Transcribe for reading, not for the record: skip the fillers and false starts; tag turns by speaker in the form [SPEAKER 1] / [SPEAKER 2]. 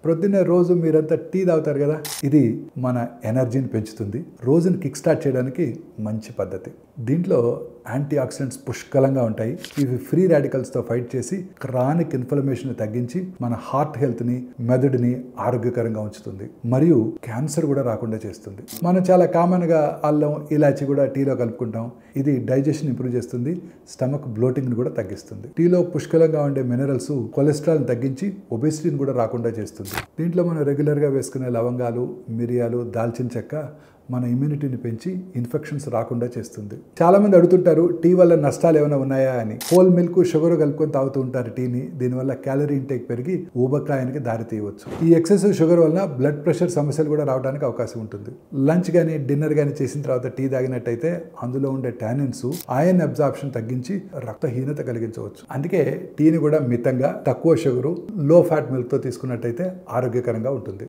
[SPEAKER 1] ప్రొద్దున్నే రోజు మీరంతా టీ తాగుతారు కదా, ఇది మన ఎనర్జీని పెంచుతుంది. రోజుని కిక్ స్టార్ట్ చేయడానికి మంచి పద్ధతి. దీంట్లో యాంటీ ఆక్సిడెంట్స్ పుష్కలంగా ఉంటాయి. ఇవి ఫ్రీ రాడికల్స్తో ఫైట్ చేసి క్రానిక్ ఇన్ఫ్లమేషన్ తగ్గించి మన హార్ట్ హెల్త్ని, మెదడుని ఆరోగ్యకరంగా ఉంచుతుంది. మరియు క్యాన్సర్ కూడా రాకుండా చేస్తుంది. మనం చాలా కామన్గా అల్లం, ఇలాచి కూడా టీలో కలుపుకుంటాం. ఇది డైజెషన్ ఇంప్రూవ్ చేస్తుంది, స్టమక్ బ్లోటింగ్ని కూడా తగ్గిస్తుంది. టీలో పుష్కలంగా ఉండే మినరల్స్ కొలెస్ట్రాల్ని తగ్గించి ఒబెసిటీని కూడా రాకుండా చేస్తుంది. దీంట్లో మనం రెగ్యులర్గా వేసుకునే లవంగాలు, మిరియాలు, దాల్చిన చెక్క మన ఇమ్యూనిటీని పెంచి ఇన్ఫెక్షన్స్ రాకుండా చేస్తుంది. చాలా మంది అడుగుతుంటారు టీ వల్ల నష్టాలు ఏమైనా ఉన్నాయా అని. హోల్ మిల్క్, షుగర్ కలుపుకొని తాగుతూ ఉంటారు టీని. దీనివల్ల క్యాలరీ ఇంటేక్ పెరిగి ఊబకాయానికి దారి తీయవచ్చు. ఈ ఎక్సెసివ్ షుగర్ వల్ల బ్లడ్ ప్రెషర్ సమస్యలు కూడా రావడానికి అవకాశం ఉంటుంది. లంచ్ కానీ డిన్నర్ కానీ చేసిన తర్వాత టీ తాగినట్టయితే అందులో ఉండే టానిన్స్ ఐరన్ అబ్జార్ప్షన్ తగ్గించి రక్తహీనత కలిగించవచ్చు. అందుకే టీని కూడా మితంగా, తక్కువ షుగరు, లో ఫ్యాట్ మిల్క్తో తీసుకున్నట్టయితే ఆరోగ్యకరంగా ఉంటుంది.